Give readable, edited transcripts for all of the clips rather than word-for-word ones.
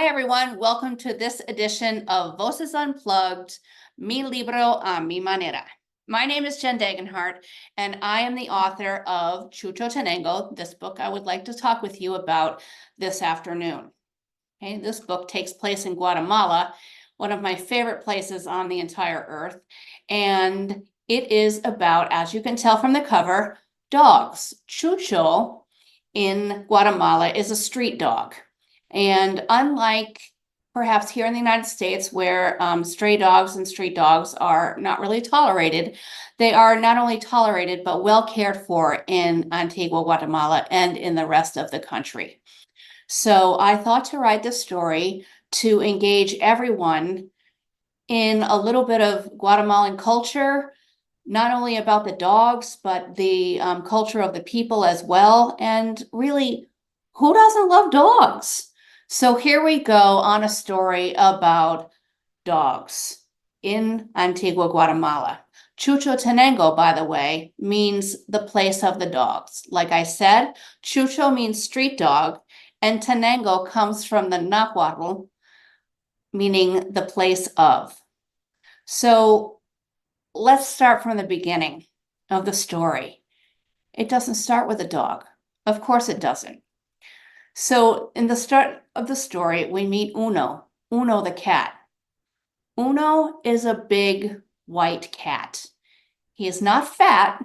Hi, everyone. Welcome to this edition of Voces Unplugged, Mi libro a mi manera. My name is Jen Degenhardt, and I am the author of Chucho Tenengo, this book I would like to talk with you about this afternoon. Okay, this book takes place in Guatemala, one of my favorite places on the entire earth, and it is about, as you can tell from the cover, dogs. Chucho in Guatemala is a street dog. And unlike perhaps here in the United States, where stray dogs and street dogs are not really tolerated, they are not only tolerated, but well cared for in Antigua, Guatemala, and in the rest of the country. So I thought to write this story to engage everyone in a little bit of Guatemalan culture, not only about the dogs, but the culture of the people as well. And really, who doesn't love dogs? So here we go on a story about dogs in Antigua, Guatemala. Chucho Tenengo, by the way, means the place of the dogs. Like I said, Chucho means street dog, and Tenengo comes from the Nahuatl, meaning the place of. So let's start from the beginning of the story. It doesn't start with a dog. Of course it doesn't. So in the start of the story, we meet Uno the cat. Uno is a big white cat. He is not fat,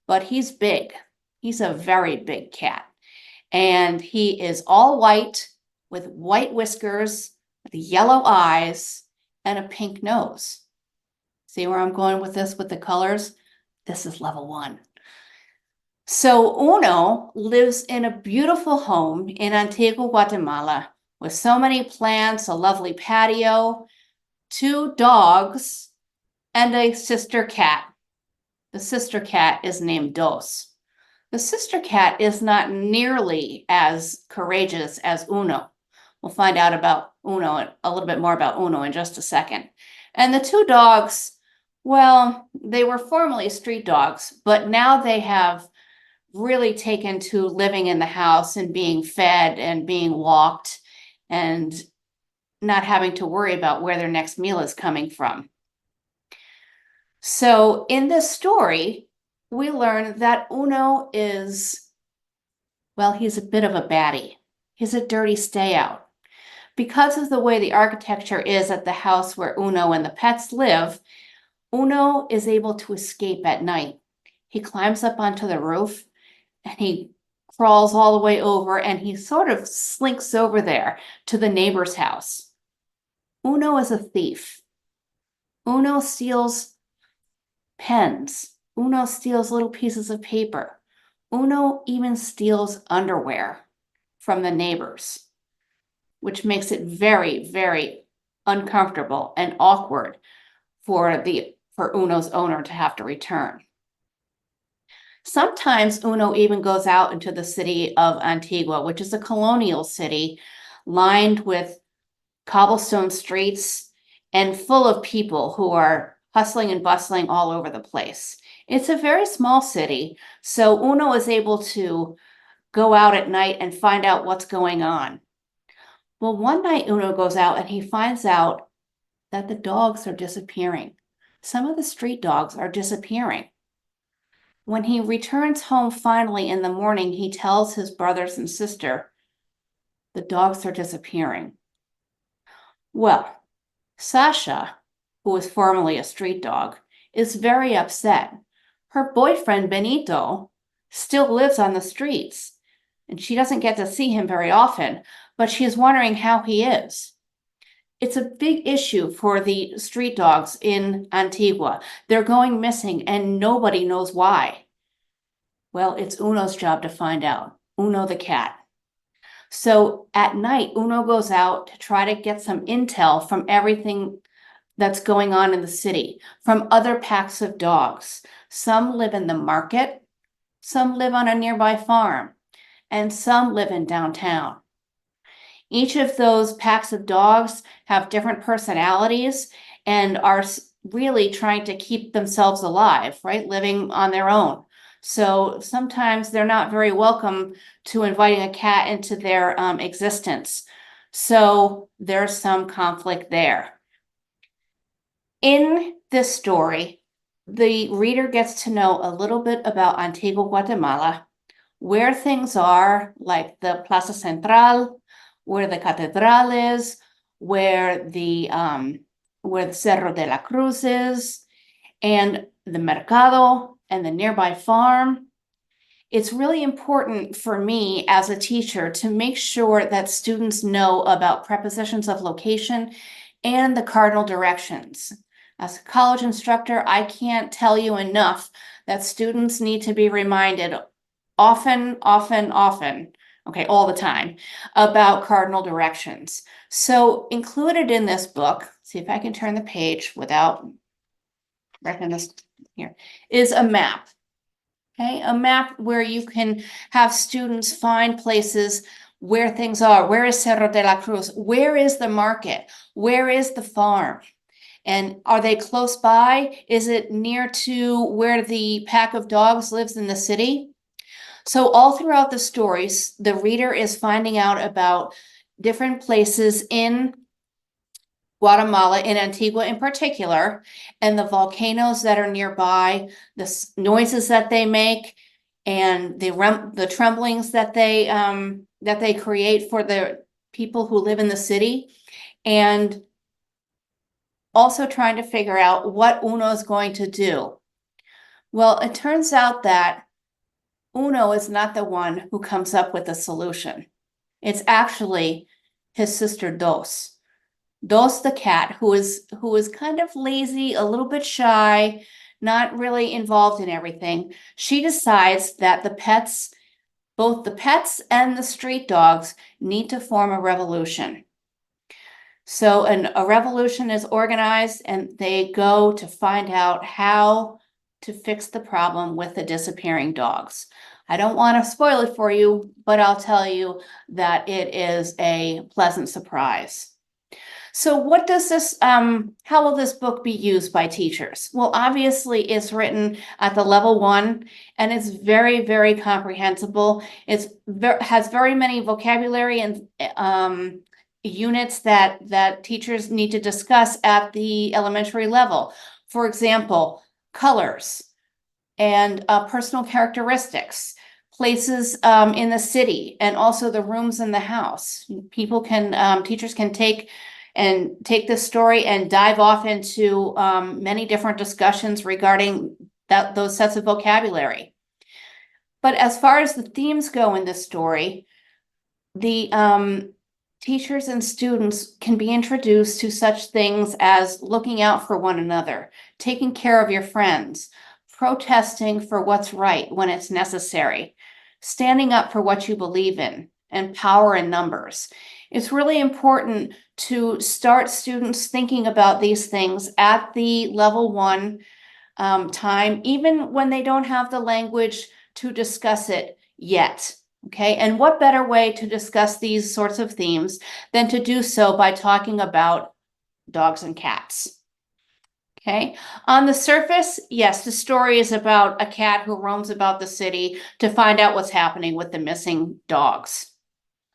but he's big. He's a very big cat. And he is all white with white whiskers, with yellow eyes, and a pink nose. See where I'm going with this with the colors? This is level 1. So Uno lives in a beautiful home in Antigua, Guatemala, with so many plants, a lovely patio, 2 dogs, and a sister cat. The sister cat is named Dos. The sister cat is not nearly as courageous as Uno. We'll find out about Uno, a little bit more about Uno in just a second. And the 2 dogs, well, they were formerly street dogs, but now they have really taken to living in the house and being fed and being walked and not having to worry about where their next meal is coming from. So in this story, we learn that Uno is, well, he's a bit of a baddie. He's a dirty stay out. Because of the way the architecture is at the house where Uno and the pets live, Uno is able to escape at night. He climbs up onto the roof and he crawls all the way over and he sort of slinks over there to the neighbor's house. Uno is a thief. Uno steals pens. Uno steals little pieces of paper. Uno even steals underwear from the neighbors, which makes it very, very uncomfortable and awkward for Uno's owner to have to return. Sometimes Uno even goes out into the city of Antigua, which is a colonial city lined with cobblestone streets and full of people who are hustling and bustling all over the place. It's a very small city, so Uno is able to go out at night and find out what's going on. Well, one night Uno goes out and he finds out that the dogs are disappearing. Some of the street dogs are disappearing. When he returns home finally in the morning, he tells his brothers and sister, the dogs are disappearing. Well, Sasha, who was formerly a street dog, is very upset. Her boyfriend, Benito, still lives on the streets, and she doesn't get to see him very often, but she is wondering how he is. It's a big issue for the street dogs in Antigua. They're going missing and nobody knows why. Well, it's Uno's job to find out. Uno the cat. So at night, Uno goes out to try to get some intel from everything that's going on in the city, from other packs of dogs. Some live in the market, some live on a nearby farm, and some live in downtown. Each of those packs of dogs have different personalities and are really trying to keep themselves alive, right? Living on their own. So sometimes they're not very welcome to inviting a cat into their existence. So there's some conflict there. In this story, the reader gets to know a little bit about Antigua Guatemala, where things are, like the Plaza Central, where the Catedral is, where the Cerro de la Cruz is, and the Mercado and the nearby farm. It's really important for me as a teacher to make sure that students know about prepositions of location and the cardinal directions. As a college instructor, I can't tell you enough that students need to be reminded often, okay, all the time, about cardinal directions. So included in this book, see if I can turn the page without wrecking this here, is a map. Okay, a map where you can have students find places where things are. Where is Cerro de la Cruz? Where is the market? Where is the farm? And are they close by? Is it near to where the pack of dogs lives in the city? So all throughout the stories, the reader is finding out about different places in Guatemala, in Antigua in particular, and the volcanoes that are nearby, the noises that they make, and the tremblings that they create for the people who live in the city, and also trying to figure out what Uno is going to do. Well, it turns out that Uno is not the one who comes up with a solution. It's actually his sister Dos. Dos the cat, who is kind of lazy, a little bit shy, not really involved in everything. She decides that both the pets and the street dogs, need to form a revolution. So a revolution is organized, and they go to find out how to fix the problem with the disappearing dogs. I don't want to spoil it for you, but I'll tell you that it is a pleasant surprise. So what does this, how will this book be used by teachers? Well, obviously it's written at the level 1, and it's very, very comprehensible. It's has very many vocabulary and units that teachers need to discuss at the elementary level. For example, colors and personal characteristics, places in the city, and also the rooms in the house. Teachers can take this story and dive off into many different discussions regarding those sets of vocabulary. But as far as the themes go in this story, the teachers and students can be introduced to such things as looking out for one another, taking care of your friends, protesting for what's right when it's necessary, standing up for what you believe in, and power in numbers. It's really important to start students thinking about these things at the level 1 time, even when they don't have the language to discuss it yet. Okay, and what better way to discuss these sorts of themes than to do so by talking about dogs and cats? Okay, on the surface, yes, the story is about a cat who roams about the city to find out what's happening with the missing dogs.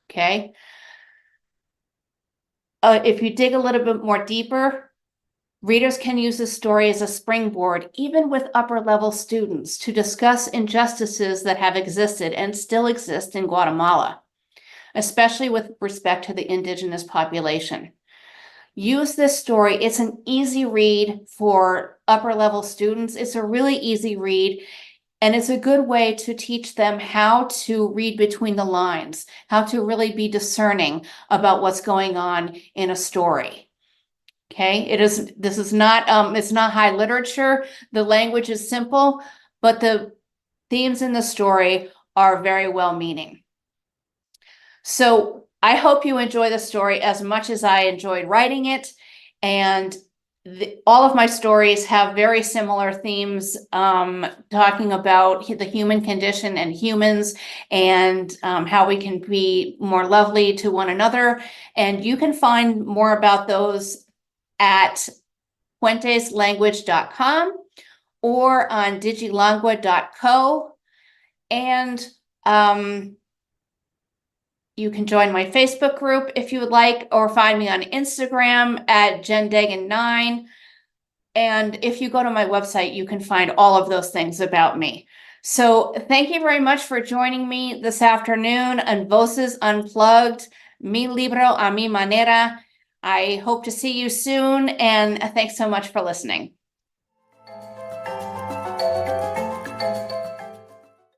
Okay. If you dig a little bit more deeper, readers can use this story as a springboard, even with upper level students, to discuss injustices that have existed and still exist in Guatemala, especially with respect to the indigenous population. Use this story. It's an easy read for upper level students. It's a really easy read. And it's a good way to teach them how to read between the lines, how to really be discerning about what's going on in a story. Okay, this is not, it's not high literature. The language is simple, but the themes in the story are very well-meaning. So I hope you enjoy the story as much as I enjoyed writing it. And all of my stories have very similar themes, talking about the human condition and humans, and how we can be more lovely to one another. And you can find more about those at puenteslanguage.com or on digilangua.co. And You can join my Facebook group if you would like, or find me on Instagram at JenDegan9. And if you go to my website, you can find all of those things about me. So thank you very much for joining me this afternoon on Voces Unplugged, Mi Libro a Mi Manera. I hope to see you soon, and thanks so much for listening.